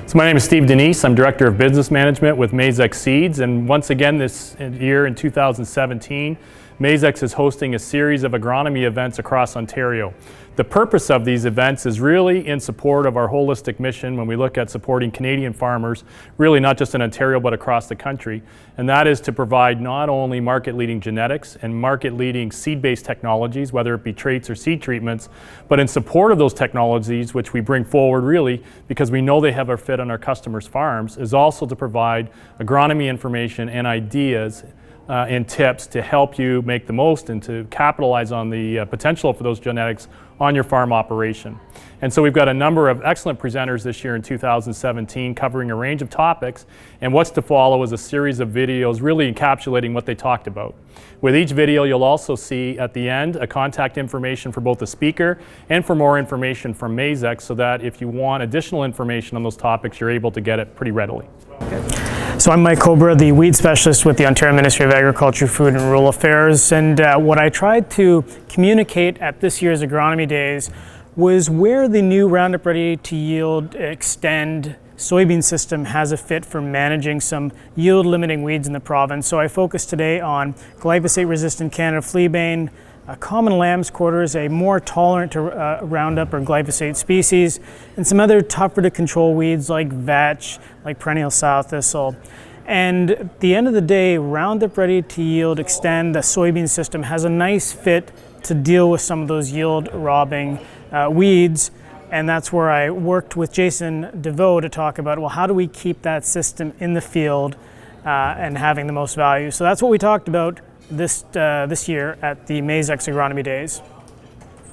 So my name is Steve Denise. I'm Director of Business Management with Maizex Seeds, and once again this year in 2017, Maizex is hosting a series of agronomy events across Ontario. The purpose of these events is really in support of our holistic mission when we look at supporting Canadian farmers, really not just in Ontario but across the country, and that is to provide not only market-leading genetics and market-leading seed-based technologies, whether it be traits or seed treatments, but in support of those technologies, which we bring forward really because we know they have a fit on our customers' farms, is also to provide agronomy information and ideas and tips to help you make the most and to capitalize on the potential for those genetics on your farm operation. And so we've got a number of excellent presenters this year in 2017 covering a range of topics, and what's to follow is a series of videos really encapsulating what they talked about. With each video you'll also see at the end a contact information for both the speaker and for more information from Maizex, so that if you want additional information on those topics you're able to get it pretty readily. So I'm Mike Cowbrough, the weed specialist with the Ontario Ministry of Agriculture, Food and Rural Affairs, and what I tried to communicate at this year's Agronomy Days was where the new Roundup Ready to Yield Extend soybean system has a fit for managing some yield limiting weeds in the province. So I focused today on glyphosate resistant Canada fleabane, common lamb's quarters, a more tolerant to Roundup or glyphosate species, and some other tougher to control weeds like vetch, like perennial sow thistle. And at the end of the day, Roundup Ready to Yield Extend, the soybean system, has a nice fit to deal with some of those yield robbing weeds. And that's where I worked with Jason Deveau to talk about, well, how do we keep that system in the field and having the most value? So that's what we talked about this year at the Maizex Agronomy Days.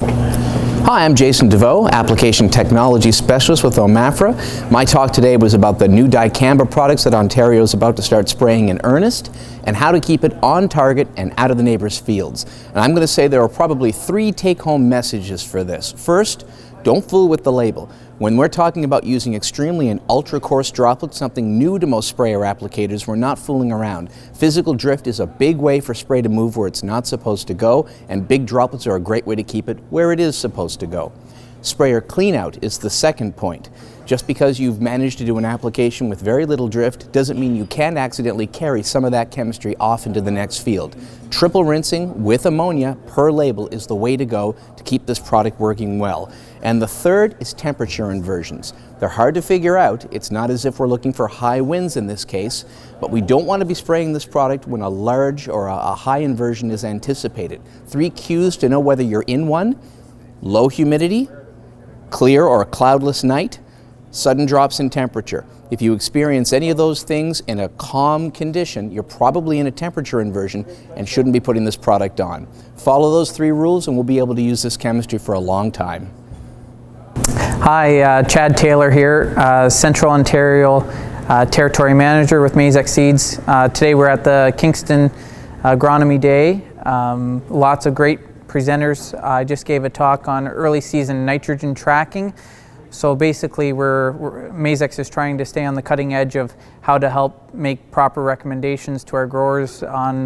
Hi, I'm Jason Deveau, Application Technology Specialist with OMAFRA. My talk today was about the new dicamba products that Ontario is about to start spraying in earnest and how to keep it on target and out of the neighbors' fields. And I'm going to say there are probably 3 take-home messages for this. First, don't fool with the label. When we're talking about using extremely and ultra coarse droplets, something new to most sprayer applicators, we're not fooling around. Physical drift is a big way for spray to move where it's not supposed to go, and big droplets are a great way to keep it where it is supposed to go. Sprayer cleanout is the second point. Just because you've managed to do an application with very little drift doesn't mean you can't accidentally carry some of that chemistry off into the next field. Triple rinsing with ammonia per label is the way to go to keep this product working well. And the third is temperature inversions. They're hard to figure out. It's not as if we're looking for high winds in this case, but we don't want to be spraying this product when a large or a high inversion is anticipated. 3 cues to know whether you're in one: low humidity, clear or cloudless night, sudden drops in temperature. If you experience any of those things in a calm condition, you're probably in a temperature inversion and shouldn't be putting this product on. Follow those 3 rules and we'll be able to use this chemistry for a long time. Hi, Chad Taylor here, Central Ontario Territory Manager with Maizex Seeds. Today we're at the Kingston Agronomy Day. Lots of great presenters. I just gave a talk on early season nitrogen tracking. So basically Maizex is trying to stay on the cutting edge of how to help make proper recommendations to our growers on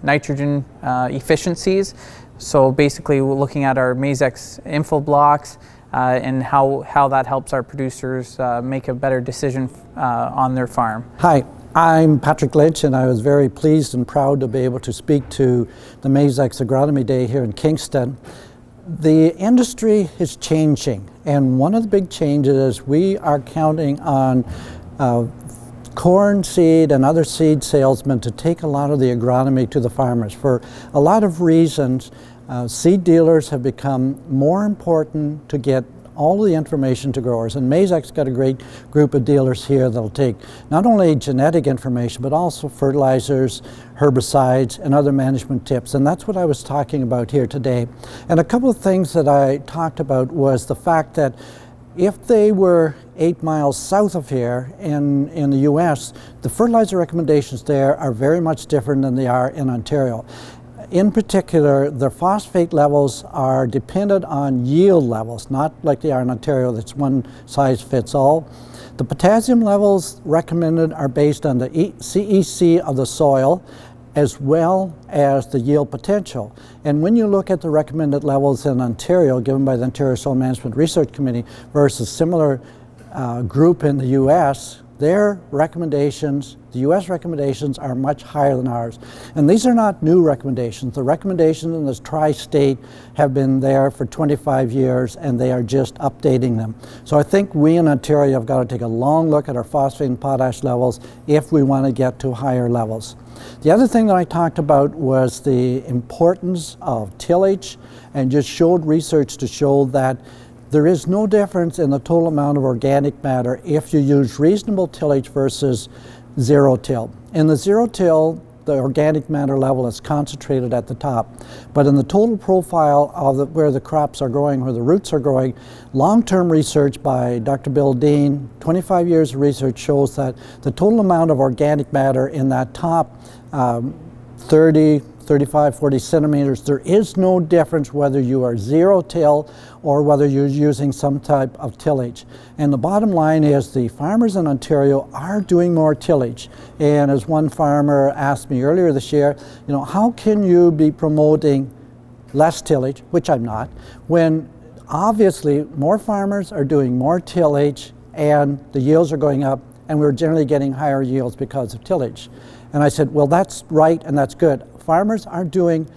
nitrogen efficiencies. So basically we're looking at our Maizex info blocks and how that helps our producers make a better decision on their farm. Hi, I'm Patrick Lynch, and I was very pleased and proud to be able to speak to the Maizex Agronomy Day here in Kingston. The industry is changing, and one of the big changes is we are counting on corn seed and other seed salesmen to take a lot of the agronomy to the farmers. For a lot of reasons, seed dealers have become more important to get all the information to growers, and Maizex got a great group of dealers here that'll take not only genetic information but also fertilizers, herbicides, and other management tips, and that's what I was talking about here today. And a couple of things that I talked about was the fact that if they were 8 miles south of here in the US, the fertilizer recommendations there are very much different than they are in Ontario. In particular, their phosphate levels are dependent on yield levels, not like they are in Ontario, that's one size fits all. The potassium levels recommended are based on the CEC of the soil as well as the yield potential. And when you look at the recommended levels in Ontario given by the Ontario Soil Management Research Committee versus similar group in the U.S., their recommendations, the U.S. recommendations, are much higher than ours. And these are not new recommendations. The recommendations in this tri-state have been there for 25 years, and they are just updating them. So I think we in Ontario have got to take a long look at our phosphate and potash levels if we want to get to higher levels. The other thing that I talked about was the importance of tillage, and just showed research to show that there is no difference in the total amount of organic matter if you use reasonable tillage versus zero till. In the zero till, the organic matter level is concentrated at the top. But in the total profile of where the crops are growing, where the roots are growing, long-term research by Dr. Bill Dean, 25 years of research, shows that the total amount of organic matter in that top 30, 35, 40 centimeters, there is no difference whether you are zero till or whether you're using some type of tillage. And the bottom line is the farmers in Ontario are doing more tillage. And as one farmer asked me earlier this year, you know, how can you be promoting less tillage, which I'm not, when obviously more farmers are doing more tillage and the yields are going up, and we're generally getting higher yields because of tillage. And I said, well, that's right and that's good. Farmers are doing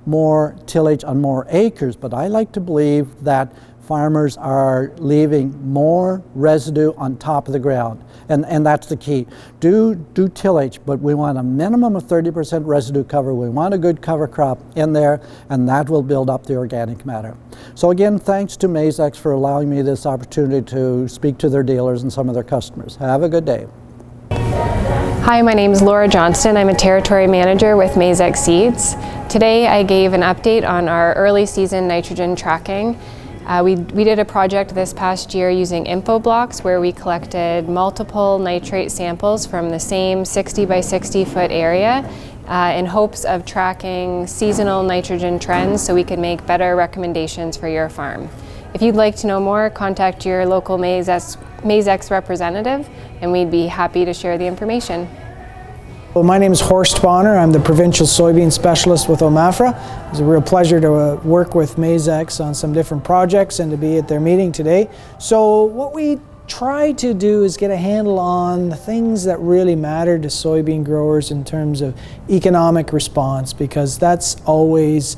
more tillage on more acres, but I like to believe that farmers are leaving more residue on top of the ground, and that's the key. Do tillage, but we want a minimum of 30% residue cover. We want a good cover crop in there, and that will build up the organic matter. So again, thanks to Maizex for allowing me this opportunity to speak to their dealers and some of their customers. Have a good day. Hi, my name is Laura Johnston. I'm a territory manager with Maizex Seeds. Today I gave an update on our early season nitrogen tracking. We did a project this past year using info blocks where we collected multiple nitrate samples from the same 60 by 60 foot area in hopes of tracking seasonal nitrogen trends so we could make better recommendations for your farm. If you'd like to know more, contact your local Maizex representative, and we'd be happy to share the information. Well, my name is Horst Bohner. I'm the Provincial Soybean Specialist with OMAFRA. It's a real pleasure to work with Maizex on some different projects and to be at their meeting today. So what we try to do is get a handle on the things that really matter to soybean growers in terms of economic response, because that's always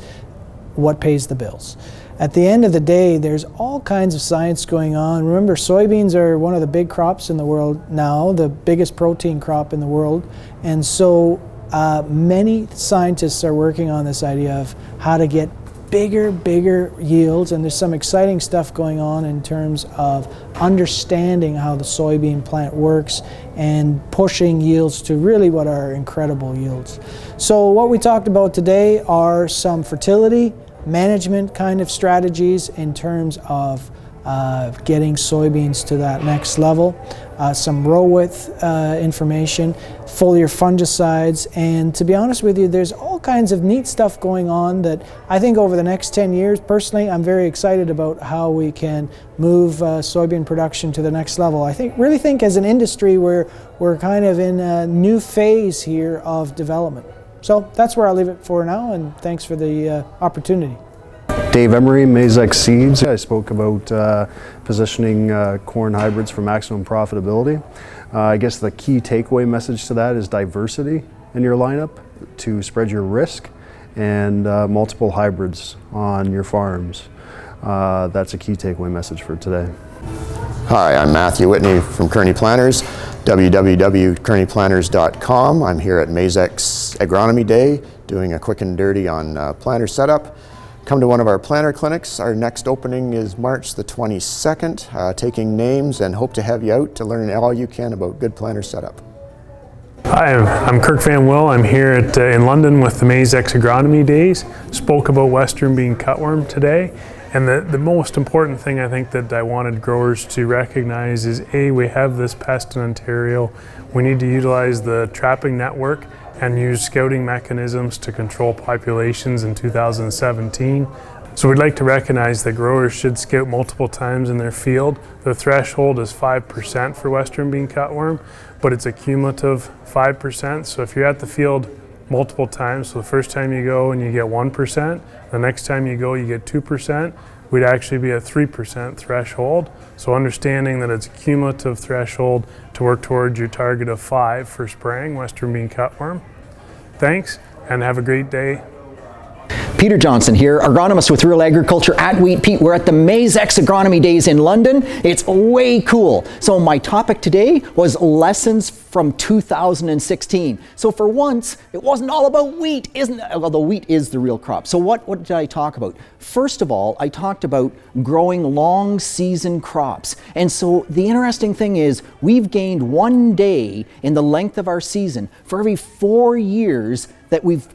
what pays the bills. At the end of the day, there's all kinds of science going on. Remember, soybeans are one of the big crops in the world now, the biggest protein crop in the world. And so many scientists are working on this idea of how to get bigger yields. And there's some exciting stuff going on in terms of understanding how the soybean plant works and pushing yields to really what are incredible yields. So what we talked about today are some fertility management kind of strategies in terms of getting soybeans to that next level, some row width information, foliar fungicides, and to be honest with you, there's all kinds of neat stuff going on that I think over the next 10 years, personally, I'm very excited about how we can move soybean production to the next level. I really think as an industry we're kind of in a new phase here of development. So that's where I'll leave it for now, and thanks for the opportunity. Dave Emery, Maizex Seeds. I spoke about positioning corn hybrids for maximum profitability. I guess the key takeaway message to that is diversity in your lineup to spread your risk, and multiple hybrids on your farms. That's a key takeaway message for today. Hi, I'm Matthew Whitney from Kearney Planters, www.kearneyplanters.com. I'm here at Maizex Agronomy Day doing a quick and dirty on planter setup. Come to one of our planter clinics. Our next opening is March the 22nd, taking names, and hope to have you out to learn all you can about good planter setup. Hi, I'm Kirk VanWill. I'm here in London with the Maizex Agronomy Days. Spoke about Western bean cutworm today. And the most important thing I think that I wanted growers to recognize is we have this pest in Ontario. We need to utilize the trapping network and use scouting mechanisms to control populations in 2017. So we'd like to recognize that growers should scout multiple times in their field. The threshold is 5% for Western bean cutworm, but it's a cumulative 5%. So if you're at the field multiple times, so the first time you go and you get 1%, the next time you go you get 2%, we'd actually be at 3% threshold. So understanding that it's a cumulative threshold to work towards your target of 5 for spraying Western bean cutworm. Thanks, and have a great day. Peter Johnston here, agronomist with Rural Agriculture at Wheat Pete. We're at the Maizex Agronomy Days in London. It's way cool. So my topic today was lessons from 2016. So for once, it wasn't all about wheat, isn't it? Although wheat is the real crop. So what did I talk about? First of all, I talked about growing long season crops. And so the interesting thing is we've gained 1 day in the length of our season for every 4 years that we've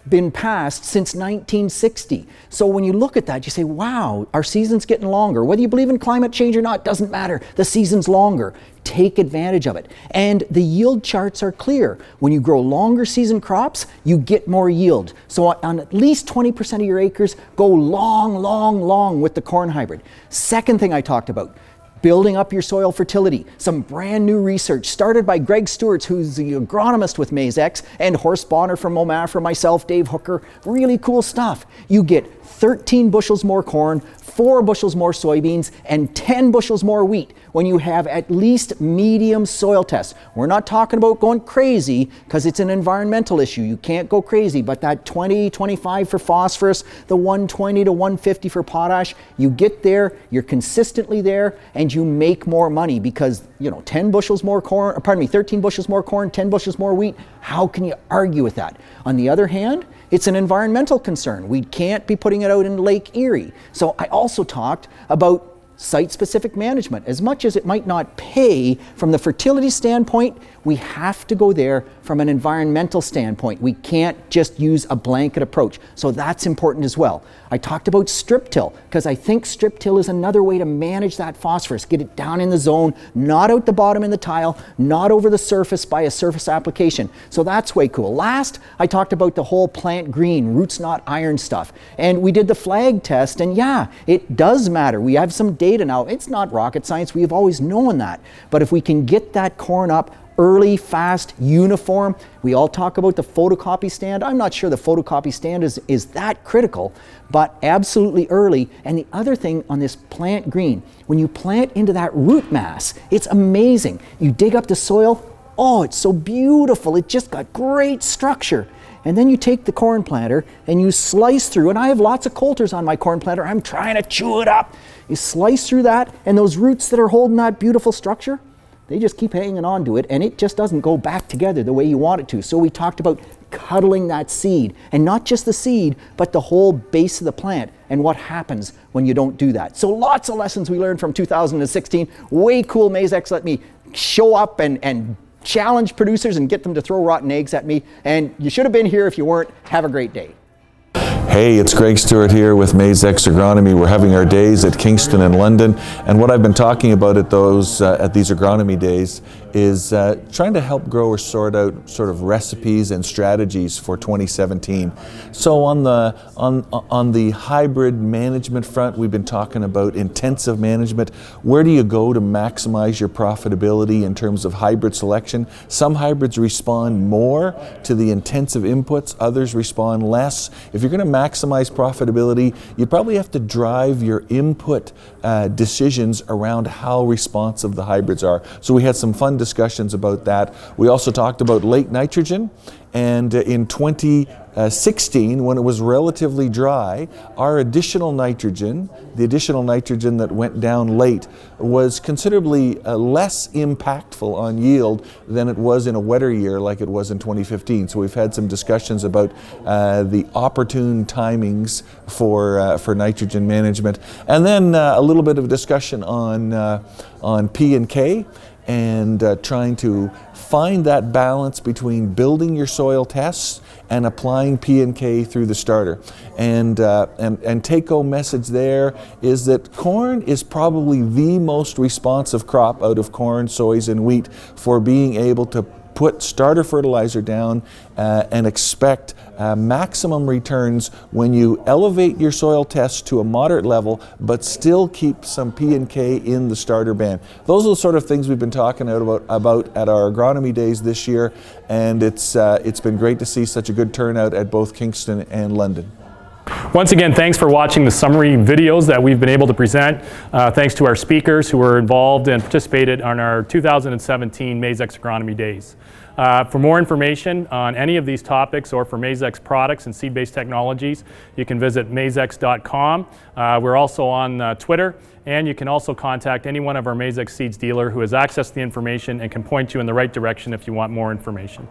been passed since 1960. So when you look at that, you say, wow, our season's getting longer. Whether you believe in climate change or not, doesn't matter. The season's longer. Take advantage of it. And the yield charts are clear. When you grow longer season crops, you get more yield. So on at least 20% of your acres, go long with the corn hybrid. Second thing I talked about, building up your soil fertility. Some brand new research started by Greg Stewart, who's the agronomist with Maizex, and Horst Bohner from Omafra, myself, Dave Hooker. Really cool stuff. You get 13 bushels more corn, 4 bushels more soybeans, and 10 bushels more wheat when you have at least medium soil tests. We're not talking about going crazy because it's an environmental issue. You can't go crazy, but that 20, 25 for phosphorus, the 120 to 150 for potash, you get there, you're consistently there, and you make more money because, 10 bushels more corn, 13 bushels more corn, 10 bushels more wheat. How can you argue with that? On the other hand, it's an environmental concern. We can't be putting it out in Lake Erie. So I also talked about site-specific management. As much as it might not pay from the fertility standpoint, we have to go there from an environmental standpoint. We can't just use a blanket approach. So that's important as well. I talked about strip till because I think strip till is another way to manage that phosphorus, get it down in the zone, not out the bottom in the tile, not over the surface by a surface application. So that's way cool. Last, I talked about the whole plant green, roots not iron stuff. And we did the flag test, and yeah, it does matter. We have some data now. It's not rocket science. We have always known that. But if we can get that corn up early, fast, uniform. We all talk about the photocopy stand. I'm not sure the photocopy stand is that critical, but absolutely early. And the other thing on this plant green, when you plant into that root mass, it's amazing. You dig up the soil, oh, it's so beautiful. It just got great structure. And then you take the corn planter and you slice through, and I have lots of coulters on my corn planter. I'm trying to chew it up. You slice through that, and those roots that are holding that beautiful structure, they just keep hanging on to it, and it just doesn't go back together the way you want it to. So we talked about cuddling that seed, and not just the seed, but the whole base of the plant, and what happens when you don't do that. So lots of lessons we learned from 2016. Way cool. Maizex let me show up and challenge producers and get them to throw rotten eggs at me. And you should have been here if you weren't. Have a great day. Hey, it's Greg Stewart here with Maizex Agronomy. We're having our days at Kingston and London, and what I've been talking about at these agronomy days is trying to help growers sort out sort of recipes and strategies for 2017. So on the hybrid management front, we've been talking about intensive management. Where do you go to maximize your profitability in terms of hybrid selection? Some hybrids respond more to the intensive inputs, others respond less. If you're going to maximize profitability, you probably have to drive your input decisions around how responsive the hybrids are. So we had some fun discussions about that. We also talked about lake nitrogen, and in 2016, when it was relatively dry, our additional nitrogen, the additional nitrogen that went down late, was considerably less impactful on yield than it was in a wetter year like it was in 2015. So we've had some discussions about the opportune timings for nitrogen management. And then a little bit of discussion on P and K, and trying to find that balance between building your soil tests and applying P and K through the starter. And take-home message there is that corn is probably the most responsive crop out of corn, soys, and wheat for being able to put starter fertilizer down and expect maximum returns when you elevate your soil tests to a moderate level, but still keep some P and K in the starter band. Those are the sort of things we've been talking about at our agronomy days this year, and it's been great to see such a good turnout at both Kingston and London. Once again, thanks for watching the summary videos that we've been able to present. Thanks to our speakers who were involved and participated on our 2017 Maizex Agronomy Days. For more information on any of these topics or for Maizex products and seed-based technologies, you can visit maizex.com. We're also on Twitter, and you can also contact any one of our Maizex Seeds dealer who has access to the information and can point you in the right direction if you want more information.